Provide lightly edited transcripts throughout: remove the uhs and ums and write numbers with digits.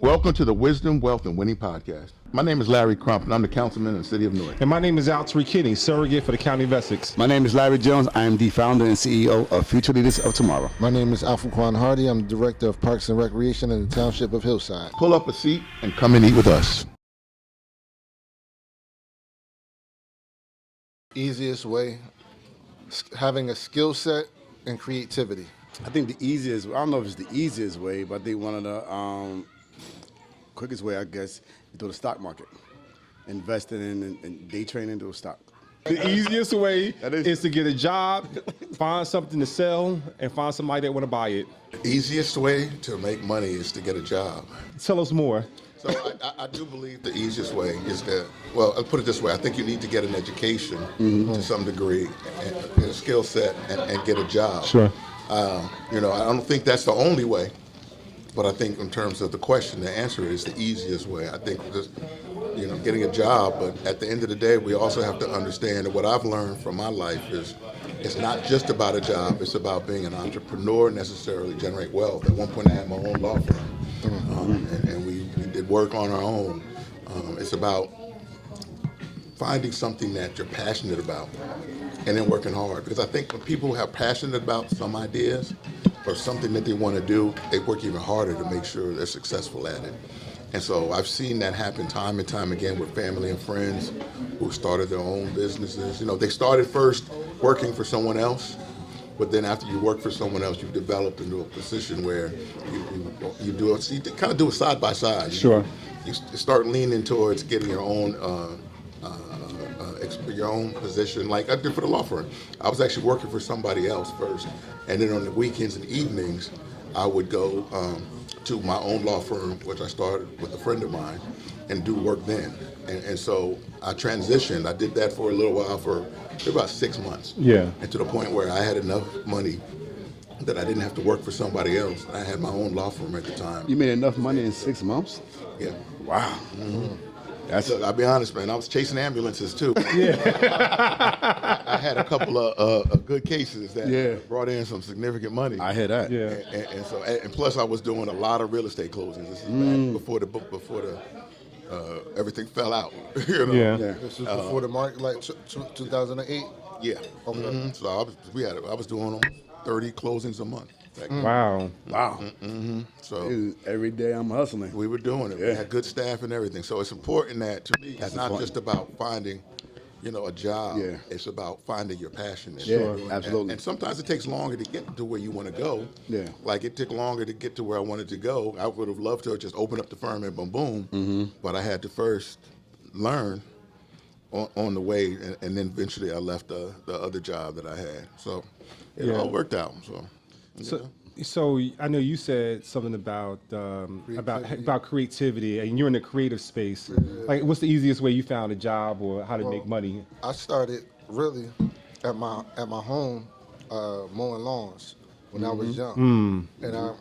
Welcome to the Wisdom, Wealth, and Winning Podcast. My name is Larry Crump, and I'm the councilman in the city of Newark. And my name is Al Tariq Kinney, surrogate for the County of Essex. My name is Larry Jones. I am the founder and CEO of Future Leaders of Tomorrow. My name is Alpha Quan Hardy. I'm the director of Parks and Recreation in the Township of Hillside. Pull up a seat and come and eat with us. Easiest way, having a skill set and creativity. I think the easiest, I don't know if it's the easiest way, but I think one of the quickest way, I guess, is through the stock market. Investing in day trading into a stock. The easiest way is is to get a job, find something to sell, and find somebody that want to buy it. The easiest way to make money is to get a job. Tell us more. So I do believe the easiest way is that, well, I'll put it this way. I think you need to get an education to some degree, and a skill set, and get a job. Sure. I don't think that's the only way, but I think in terms of the question, the answer is the easiest way. I think just, getting a job, but at the end of the day, we also have to understand that what I've learned from my life is it's not just about a job, it's about being an entrepreneur, necessarily generate wealth. At one point I had my own law firm, and we did work on our own. It's about finding something that you're passionate about and then working hard. Because I think when people are passionate about some ideas or something that they want to do, they work even harder to make sure they're successful at it. And so I've seen that happen time and time again with family and friends who started their own businesses. They started first working for someone else, but then after you work for someone else, you've developed into a position where you kind of do it side by side. Sure. You start leaning towards getting your own position, like I did for the law firm. I was actually working for somebody else first, and then on the weekends and evenings, I would go to my own law firm, which I started with a friend of mine, and do work then. And so I transitioned. I did that for a little while, for about 6 months. Yeah. And to the point where I had enough money that I didn't have to work for somebody else. I had my own law firm at the time. You made enough money in 6 months? Yeah. Wow. Look, I'll be honest, man. I was chasing ambulances too. Yeah. I had a couple of good cases that brought in some significant money. I hear that. Yeah. And plus I was doing a lot of real estate closings. This is back before the everything fell out. Yeah. This was before the market, like 2008. Yeah. Okay. So I was doing almost 30 closings a month. Wow. Wow. So Every day I'm hustling. we were doing it. We had good staff and everything. So it's important that, to me, it's not just about finding, a job. Yeah. It's about finding your passion. Sure. Absolutely. And sometimes it takes longer to get to where you want to go. Yeah. Like it took longer to get to where I wanted to go. I would have loved to have just opened up the firm and boom, boom. But I had to first learn on the way, and then eventually I left the other job that I had. So it all worked out. So I know you said something about creativity, and you're in the creative space. Like, what's the easiest way you found a job, or how to make money? I started really at my home mowing lawns when I was young, and I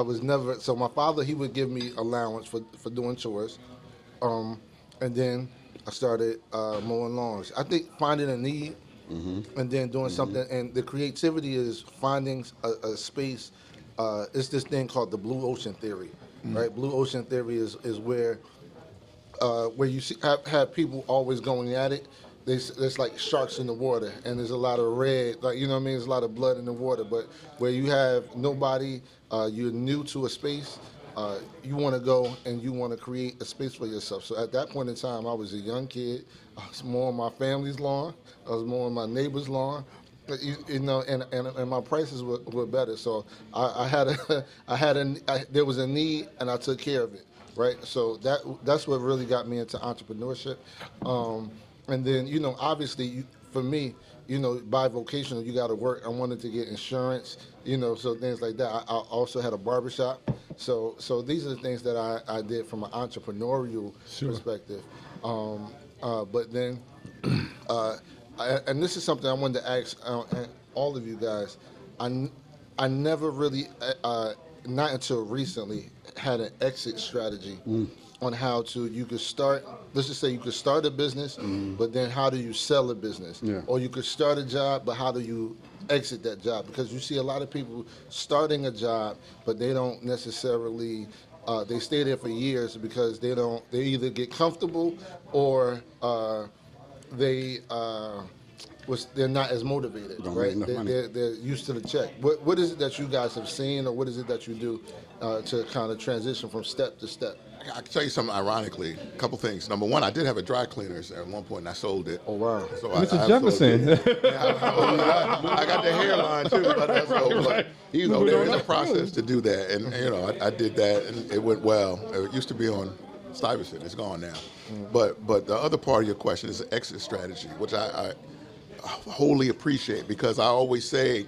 was never. So my father, he would give me allowance for doing chores, and then I started mowing lawns. I think finding a need. And then doing something, and the creativity is finding a space. It's this thing called the blue ocean theory, right? Blue ocean theory is where you have people always going at it. There's like sharks in the water, and there's a lot of red, there's a lot of blood in the water. But where you have nobody, you're new to a space. You want to go and you want to create a space for yourself. So at that point in time, I was a young kid. I was more on my family's lawn. I was more on my neighbor's lawn. And my prices were better. So there was a need, and I took care of it, right? So that's what really got me into entrepreneurship. And then, obviously, for me, bivocational, you got to work. I wanted to get insurance, so things like that. I also had a barbershop. So these are the things that I did from an entrepreneurial perspective. But then, and this is something I wanted to ask all of you guys. I never really, not until recently, had an exit strategy on how you could start, let's just say you could start a business, but then how do you sell a business? Yeah. Or you could start a job, but how do you exit that job? Because you see a lot of people starting a job, but they don't necessarily they stay there for years because they either get comfortable or they're not as motivated, Don't right? make enough money. They're used to the check. What is it that you guys have seen, or what is it that you do to kind of transition from step to step? I can tell you something ironically. A couple things. Number one, I did have a dry cleaners at one point, and I sold it. Oh, wow. So Mr. I Jefferson. sold it. I got the hairline too, but I sold it. You know, there is a process to do that, and you know, I did that, and it went well. It used to be on Stuyvesant. It's gone now. But the other part of your question is the exit strategy, which I wholly appreciate, because I always say,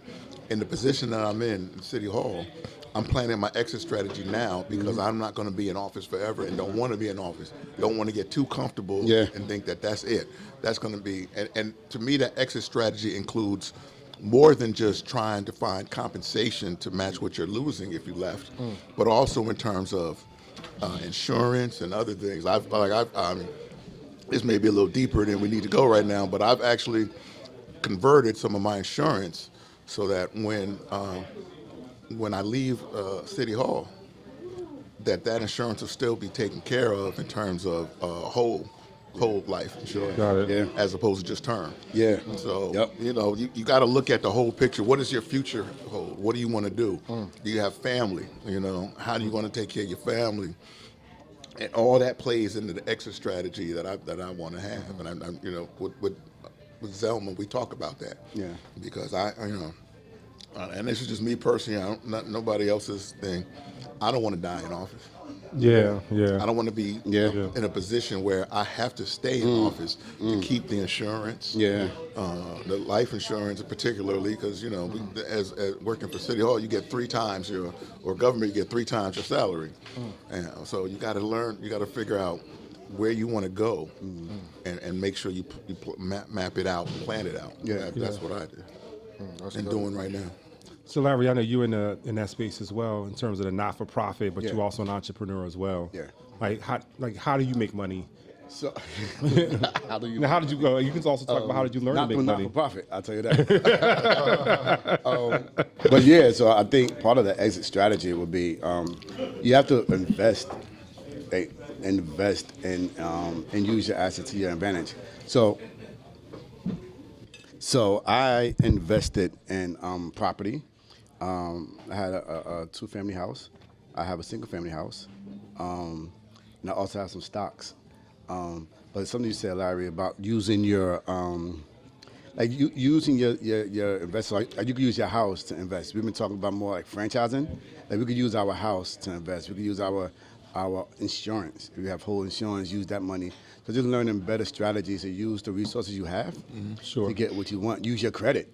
in the position that I'm in City Hall, I'm planning my exit strategy now because I'm not going to be in office forever and don't want to be in office. Don't want to get too comfortable and think that that's it. That's going to be, and to me, that exit strategy includes more than just trying to find compensation to match what you're losing if you left, but also in terms of insurance and other things. This may be a little deeper than we need to go right now, but I've actually converted some of my insurance so that when I leave City Hall, that insurance will still be taken care of in terms of whole life insurance, Got it. Yeah. as opposed to just term. Yeah. So you know, you got to look at the whole picture. What does your future hold? What do you want to do? Do you have family? You know, how do you want to take care of your family? And all that plays into the exit strategy that I want to have. And I'm you know, with Zelma, we talk about that. Yeah. Because you know, and this is just me personally. Not nobody else's thing. I don't want to die in office. Yeah. I don't want to be Yeah. in a position where I have to stay in office to keep the insurance. Yeah. The life insurance particularly, because you know, as working for City Hall, you get 3 times or government, you get 3 times your salary. And so you got to learn, you got to figure out where you want to go, and make sure you map it out, plan it out. Yeah. That's what I did That's and good. doing right now. So Larry, I know you're in that space as well in terms of the not-for-profit, but Yeah. you're also an entrepreneur as well. Yeah. How do you make money? So, how do you? Now, how did you go? You can also talk about how did you learn to Not make for money? not-for-profit, I'll tell you that. But yeah, so I think part of the exit strategy would be you have to invest and use your assets to your advantage. So I invested in property. I had a 2-family house. I have a single-family house, and I also have some stocks. But something you said, Larry, about using your using your investment. Like you could use your house to invest. We've been talking about more like franchising. Like we could use our house to invest. We could use our insurance. If you have whole insurance, use that money. So just learning better strategies to use the resources you have Sure. to get what you want. Use your credit.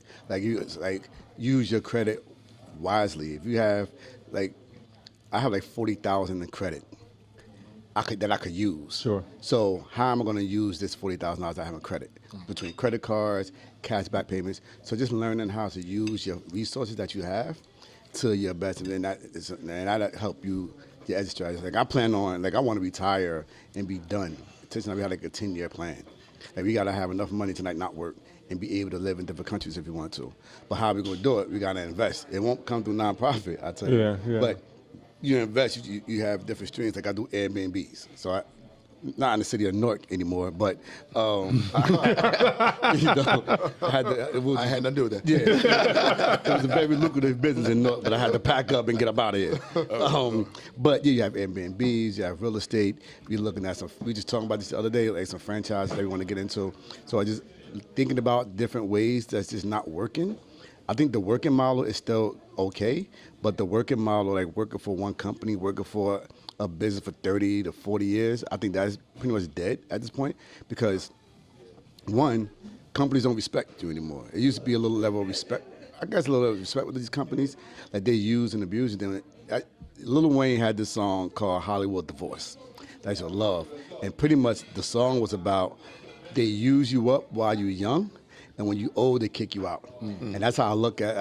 Use your credit wisely. If you have I have 40,000 in credit. That I could use. Sure. So how am I going to use this $40,000 I have in credit between credit cards, cashback payments? So just learning how to use your resources that you have to your best, and that help you your exit strategy. I plan on I want to retire and be done. We have a 10-year plan. We got to have enough money to not work and be able to live in different countries if we want to. But how are we going to do it? We got to invest. It won't come through nonprofit, I tell you. Yeah. But you invest, you have different streams. I do Airbnbs. So not in the city of Newark anymore, but I had nothing to do with that. Yeah, it was a very lucrative business in Newark, but I had to pack up and get up out of here. But yeah, you have Airbnbs, you have real estate. We're looking at we just talking about this the other day, some franchises that we want to get into. So I just thinking about different ways that's just not working. I think the working model is still okay, but the working model, working for one company, working for a business for 30 to 40 years, I think that's pretty much dead at this point because, one, companies don't respect you anymore. It used to be a little level of respect. I guess a little level of respect with these companies that they use and abuse them. Lil Wayne had this song called Hollywood Divorce. That's your love. And pretty much the song was about they use you up while you're young, and when you old, they kick you out. Mm-hmm. And that's how I look at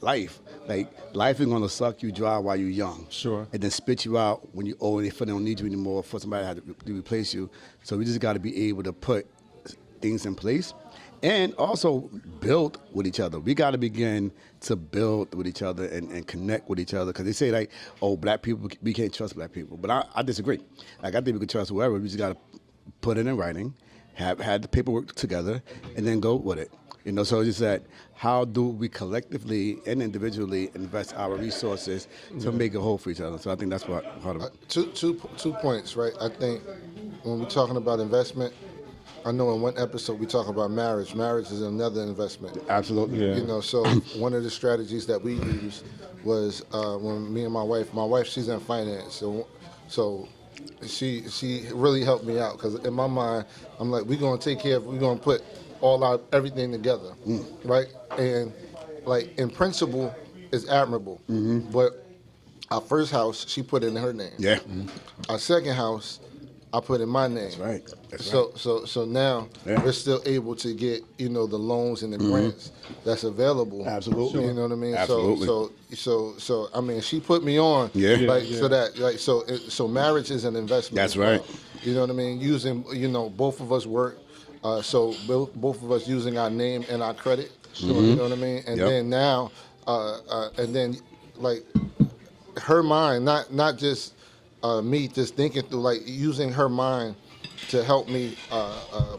life. Life is gonna suck you dry while you're young. Sure. And then spit you out when you're old and they feel they don't need you anymore for somebody to replace you. So we just gotta be able to put things in place and also build with each other. We got to begin to build with each other and connect with each other, because they say like, oh, black people, we can't trust black people, but I disagree. Like, I think we can trust whoever. We just got to put it in writing, have the paperwork together, and then go with it. You know, so it's just that, how do we collectively and individually invest our resources to make a whole for each other? So I think that's part of it. Two points, right? I think when we're talking about investment, I know in one episode we talk about marriage. Marriage is another investment. Absolutely. Yeah. You know, so one of the strategies that we used was when me and my wife, she's in finance, so she really helped me out, because in my mind, I'm like, we're gonna put everything together, right? And like, in principle, it's admirable, but our first house, she put it in her name. Yeah. Our second house, I put in my name. That's right. That's So now we're still able to get, the loans and the grants that's available. Absolutely. You know what I mean? Absolutely. So I mean, she put me on. Yeah. So marriage is an investment. That's as well. right. You know what I mean? Using, both of us work. So both of us using our name and our credit. You know what I mean? And then now, like, her mind, not just me just thinking through, like, using her mind to help me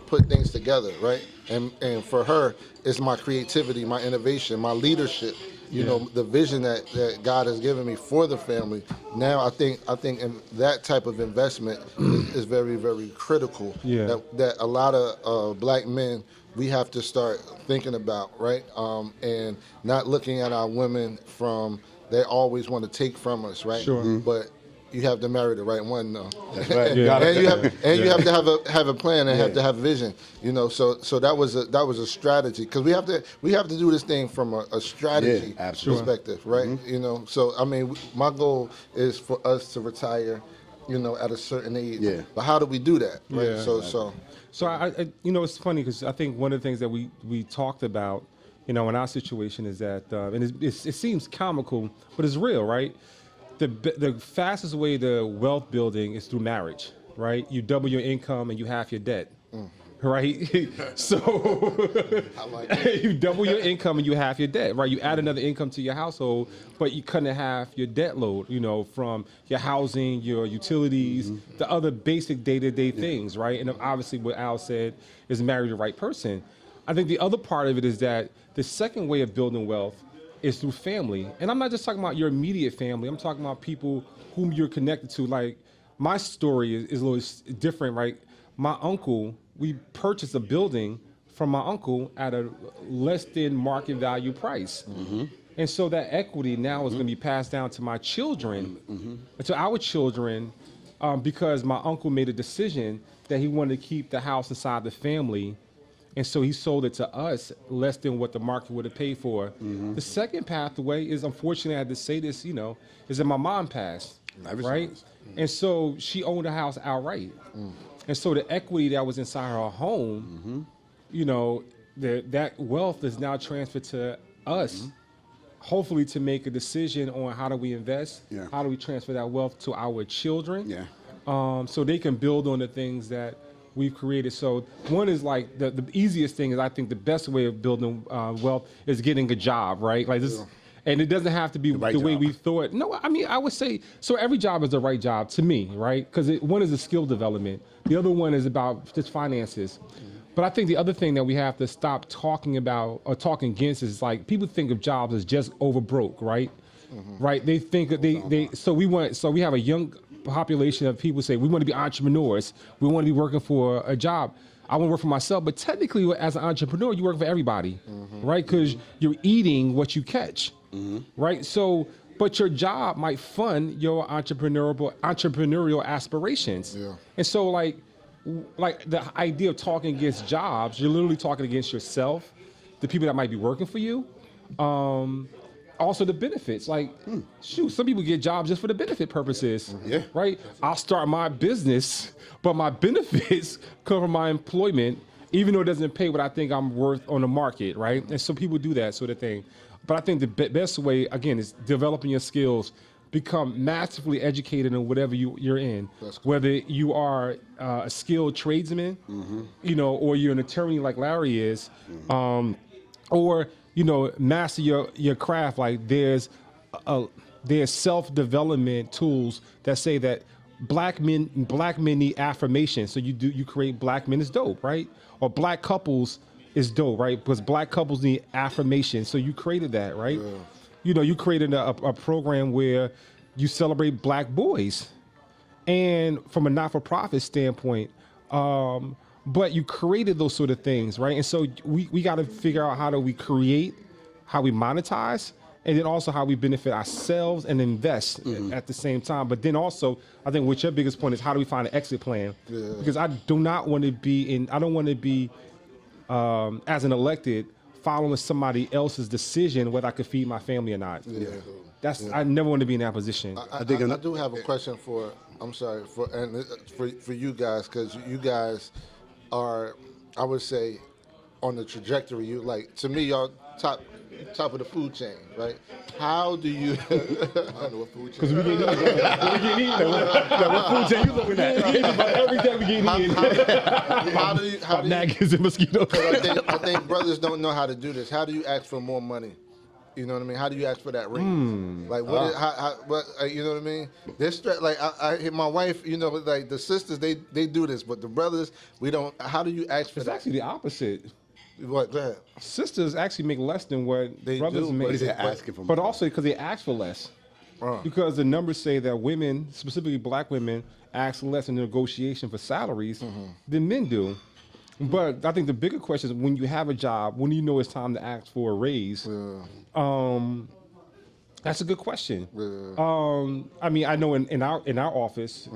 put things together, right? And for her, it's my creativity, my innovation, my leadership. The vision that God has given me for the family. Now I think in that type of investment is very, very critical. Yeah. That a lot of black men, we have to start thinking about, right? And not looking at our women from, they always want to take from us, right? Sure. But you have to marry the right one, though. That's right. Yeah. And you have to have a plan and have to have vision. So that was a strategy, because we have to do this thing from a strategy perspective, right? So I mean, my goal is for us to retire, at a certain age. Yeah. But how do we do that, right? Yeah. So I it's funny, because I think one of the things that we talked about, in our situation, is that, and it seems comical, but it's real, right? The fastest way to wealth building is through marriage, right? You double your income and you half your debt, right? So you double your income and you half your debt, right? You add another income to your household, but you cut in half your debt load, from your housing, your utilities, the other basic day-to-day things, right? And obviously what Al said is marry the right person. I think the other part of it is that the second way of building wealth is through family. And I'm not just talking about your immediate family. I'm talking about people whom you're connected to. Like, my story is a little different, right? My uncle, we purchased a building from my uncle at a less than market value price. And so that equity now is going to be passed down to my children, to our children, because my uncle made a decision that he wanted to keep the house inside the family. And so he sold it to us less than what the market would have paid for. The second pathway is, unfortunately, I had to say this, is that my mom passed, right? And so she owned a house outright. And so the equity that was inside her home, that wealth is now transferred to us, hopefully to make a decision on how do we invest, how do we transfer that wealth to our children, so they can build on the things that we've created. So one is like the easiest thing is, I think the best way of building wealth is getting a job, right? Like this, and it doesn't have to be the way we thought. No, I mean, I would say, so every job is the right job to me, right? Because one is a skill development. The other one is about just finances. But I think the other thing that we have to stop talking about or talking against is, like, people think of jobs as just over broke, right? Right? They think that so we have a young population of people say we want to be entrepreneurs. We want to be working for a job. I want to work for myself, but technically, as an entrepreneur, you work for everybody, right? Because you're eating what you catch, right? So, but your job might fund your entrepreneurial aspirations. And so, like the idea of talking against jobs, you're literally talking against yourself, the people that might be working for you. Also the benefits, like, shoot, some people get jobs just for the benefit purposes, right? I'll start my business, but my benefits come from my employment, even though it doesn't pay what I think I'm worth on the market, right? And so people do that sort of thing. But I think the best way, again, is developing your skills, become massively educated in whatever you're in, whether you are a skilled tradesman, or you're an attorney like Larry is, or master your craft. Like there's self-development tools that say that black men need affirmation. So you create black men is dope, right? Or black couples is dope, right? Because black couples need affirmation. So you created that, right? Yeah. You created a program where you celebrate black boys, and from a not-for-profit standpoint, but you created those sort of things, right? And so we got to figure out how do we create, how we monetize, and then also how we benefit ourselves and invest at the same time. But then also, I think what your biggest point is, how do we find an exit plan? Yeah. Because I don't want to be as an elected following somebody else's decision whether I could feed my family or not. Yeah. I never want to be in that position. I do have a question for you guys, because you guys are, I would say, on the trajectory. You like, to me, y'all top of the food chain, right? How do you? I don't know what food chain. Because we get eaten. What food chain you looking at? Every day we get eaten. How do you? Naggers and mosquitoes. I think brothers don't know how to do this. How do you ask for more money? You know what I mean? How do you ask for that raise? Like, you know what I mean? This like I my wife, like the sisters, they do this, but the brothers, we don't. How do you ask for that? It's actually the opposite. What? Go ahead. Sisters actually make less than what they brothers do, make. But also because they ask for less. Because the numbers say that women, specifically black women, ask less in negotiation for salaries than men do. But I think the bigger question is, when you have a job, when you know it's time to ask for a raise, that's a good question. I mean, I know in our office,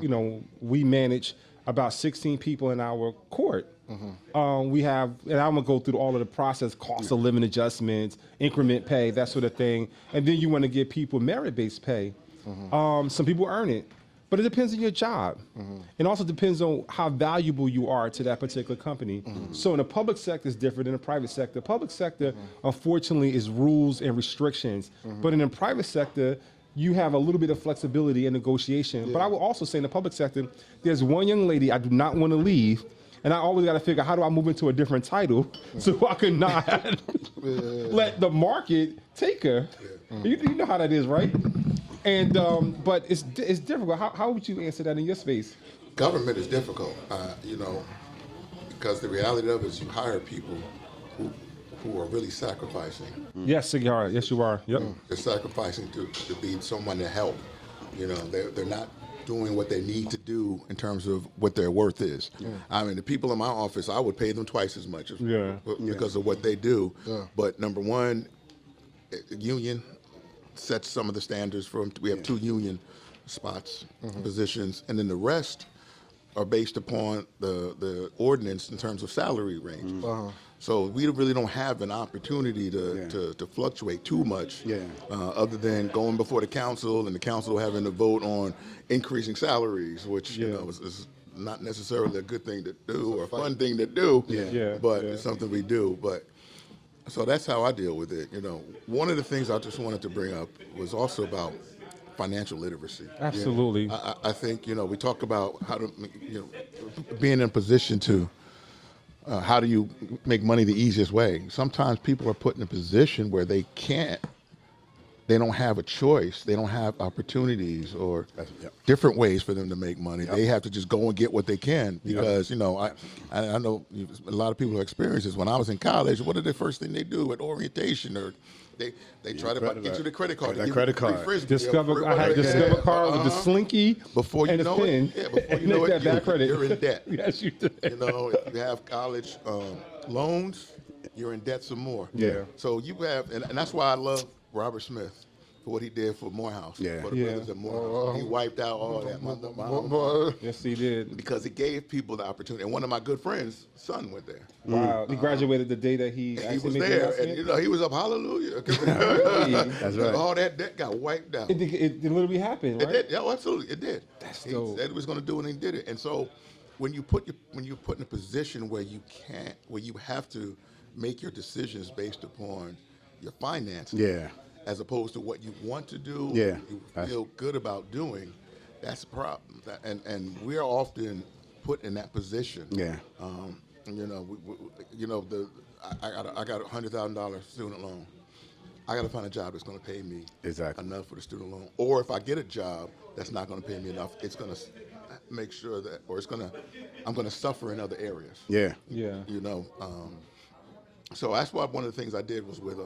we manage about 16 people in our court. We have, and I'm gonna go through all of the process, cost of living adjustments, increment pay, that sort of thing. And then you want to give people merit-based pay. Some people earn it, but it depends on your job. It also depends on how valuable you are to that particular company. So in the public sector is different than the private sector. Public sector, unfortunately, is rules and restrictions. But in the private sector, you have a little bit of flexibility in negotiation. Yeah. But I will also say in the public sector, there's one young lady I do not want to leave, and I always got to figure out how do I move into a different title so I can not let the market take her. You know how that is, right? And but it's difficult. How would you answer that in your space? Government is difficult, because the reality of it is you hire people who are really sacrificing. Yes, you are. Yes, you are. Yep. They're sacrificing to be someone to help. They're not doing what they need to do in terms of what their worth is. I mean, the people in my office, I would pay them twice as much because of what they do. But number one, the union sets some of the standards for them. We have 2 union spots, positions, and then the rest are based upon the ordinance in terms of salary range. So we really don't have an opportunity to fluctuate too much, other than going before the council and the council having to vote on increasing salaries, which is not necessarily a good thing to do or a fun thing to do, but it's something we do. But so that's how I deal with it. One of the things I just wanted to bring up was also about financial literacy. Absolutely. I think, we talk about how to, being in a position to, how do you make money the easiest way? Sometimes people are put in a position where they don't have a choice. They don't have opportunities or different ways for them to make money. They have to just go and get what they can because, I know a lot of people who experience this. When I was in college, what are the first thing they do at orientation? Or they try to get you the credit card. That credit card. Discover. I had a Discover card with the Slinky before you and know a pin. before you know it, you're in debt. Yes, you do. If you have college loans, you're in debt some more. So you have, and that's why I love Robert Smith for what he did for Morehouse. For the brothers at Morehouse. He wiped out all that. Yes, he did. Because it gave people the opportunity. And one of my good friends' son went there. Wow. He graduated the day that he was there. And he was up, hallelujah. That's right. All that debt got wiped out. It literally happened, right? It did. Yeah, absolutely. It did. That's he dope. said he was going to do it and he did it. And so when you put in a position where you have to make your decisions based upon your finances. as opposed to what you want to do, Yeah. you feel good about doing, that's a problem. And we're often put in that position. Yeah. You know, I got $100,000 student loan. I got to find a job that's going to pay me Exactly. enough for the student loan. Or if I get a job that's not going to pay me enough, it's going to make sure that, or I'm going to suffer in other areas. Yeah. Yeah. You know, so that's why one of the things I did was with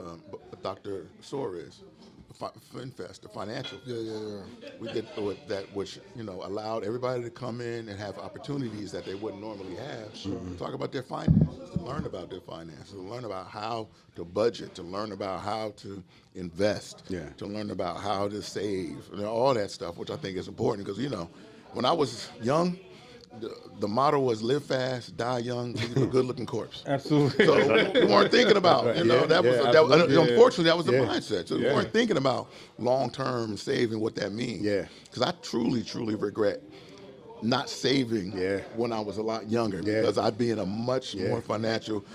Dr. Soares, FinFest, the financial. Yeah. We did with that, which allowed everybody to come in and have opportunities that they wouldn't normally have. Talk about their finances, to learn about their finances, to learn about how to budget, to learn about how to invest, to learn about how to save, all that stuff, which I think is important because when I was young, the motto was live fast, die young, leave a good-looking corpse. Absolutely. So we weren't thinking about, unfortunately, that was the mindset. So we weren't thinking about long-term saving, what that means. Yeah. Because I truly, truly regret not saving when I was a lot younger because I'd be in a much more financial,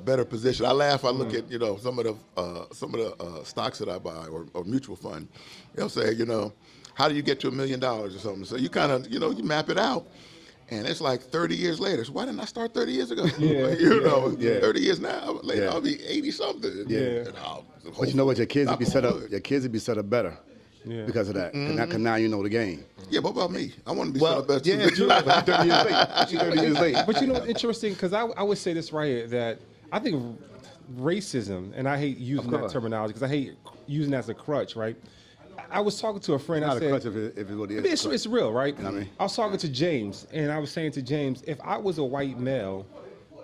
better position. I laugh. I look at some of the stocks that I buy or mutual fund. They'll say, how do you get to $1 million or something? So you kind of you map it out. And it's like 30 years later. So why didn't I start 30 years ago? 30 years now later, I'll be 80 something. Yeah. But you know what? Your kids would be set up. good. Your kids would be set up better because of that. Cause now you know the game. Yeah, but what about me? I want to be set up better too. Yeah, true. But you're 30 years late. You're 30 years late. But what's interesting, because I would say this right here, that I think racism, and I hate using that terminology because I hate using it as a crutch, right? I was talking to a friend. Not I a said, crutch if it really is. it's real, right? You know what I mean? I was talking to James, and I was saying to James, if I was a white male,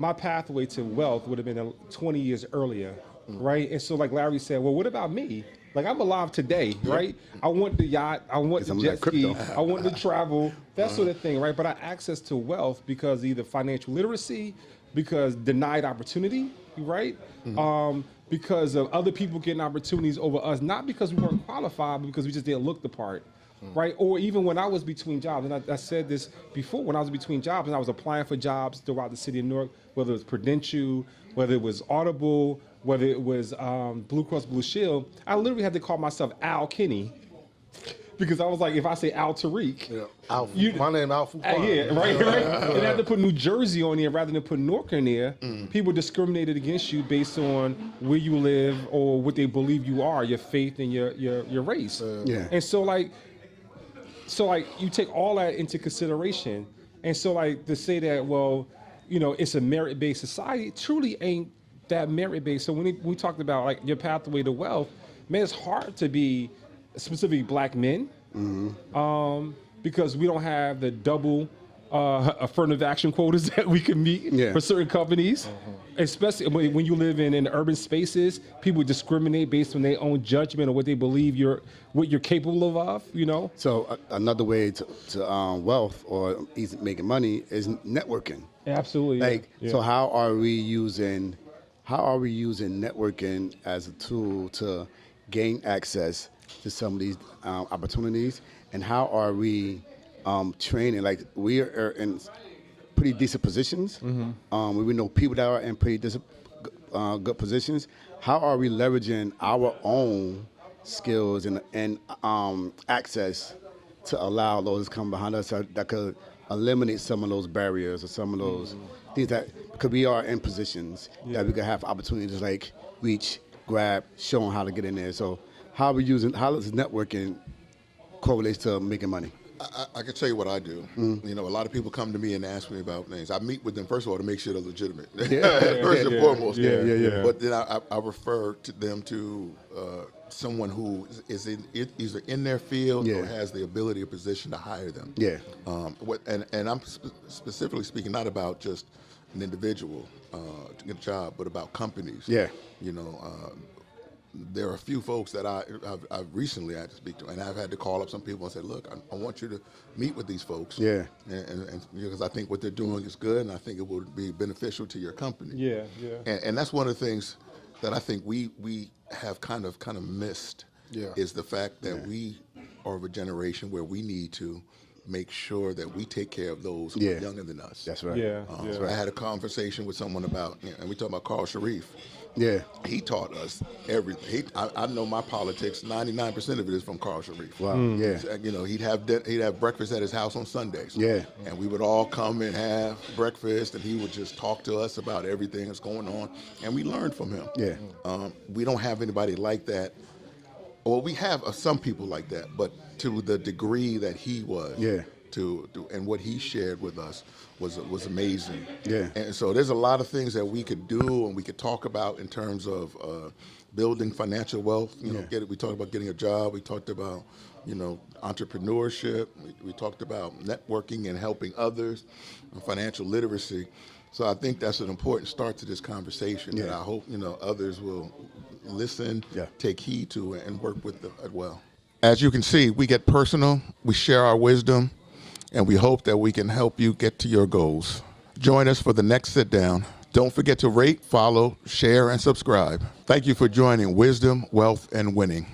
my pathway to wealth would have been 20 years earlier, right? And so, like Larry said, well, what about me? Like, I'm alive today, right? I want the yacht, I want the I'm jet like ski, crypto. I want to travel, that sort of thing, right? But I access to wealth because either financial literacy, because denied opportunity, right? Because of other people getting opportunities over us, not because we weren't qualified, but because we just didn't look the part, right? Or even when I was between jobs, and I said this before, when I was between jobs and I was applying for jobs throughout the city of Newark, whether it was Prudential, whether it was Audible, whether it was Blue Cross Blue Shield, I literally had to call myself Al Kinney. Because I was like, if I say Al Tariq, my name Al Fuqua. yeah, right. And I had to put New Jersey on there rather than put Newark in there. People discriminated against you based on where you live or what they believe you are, your faith and your race. And so you take all that into consideration. And so to say that, well, it's a merit-based society, it truly ain't that merit-based. So when we talked about your pathway to wealth, man, it's hard to be specifically black men, because we don't have the double affirmative action quotas that we can meet for certain companies. Especially when you live in urban spaces, people discriminate based on their own judgment or what they believe what you're capable of. So another way to wealth or easy making money is networking. Absolutely. So how are we using networking as a tool to gain access to some of these opportunities, and how are we training? Like, we are in pretty decent positions. We know people that are in pretty good positions. How are we leveraging our own skills and access to allow those to come behind us that could eliminate some of those barriers or some of those things that, because we are in positions that we could have opportunities like reach, grab, show them how to get in there. So how does networking correlate to making money? I can tell you what I do. A lot of people come to me and ask me about things. I meet with them, first of all, to make sure they're legitimate, first and foremost. But then I refer to them to someone who is either in their field or has the ability or position to hire them. And I'm specifically speaking not about just an individual to get a job, but about companies. There are a few folks that I've recently had to speak to, and I've had to call up some people and say, look, I want you to meet with these folks. And because I think what they're doing is good, and I think it would be beneficial to your company. And that's one of the things that I think we have kind of missed is the fact that we are of a generation where we need to make sure that we take care of those who Yeah. are younger than us. That's right. Yeah. So I had a conversation with someone about, and we talked about Carl Sharif. Yeah. He taught us everything. I know my politics. 99% of it is from Carl Sharif. Wow. Yeah. You know, he'd have breakfast at his house on Sundays. Yeah. And we would all come and have breakfast, and he would just talk to us about everything that's going on, and we learned from him. Yeah. We don't have anybody like that. Well, we have some people like that, but to the degree that he was. Yeah. And what he shared with us was amazing. Yeah. And so there's a lot of things that we could do and we could talk about in terms of building financial wealth. You know, we talked about getting a job. We talked about, you know, entrepreneurship. We talked about networking and helping others, and financial literacy. So I think that's an important start to this conversation that I hope, you know, others will listen, take heed to, and work with them as well. As you can see, we get personal, we share our wisdom, and we hope that we can help you get to your goals. Join us for the next sit down. Don't forget to rate, follow, share, and subscribe. Thank you for joining Wisdom, Wealth, and Winning.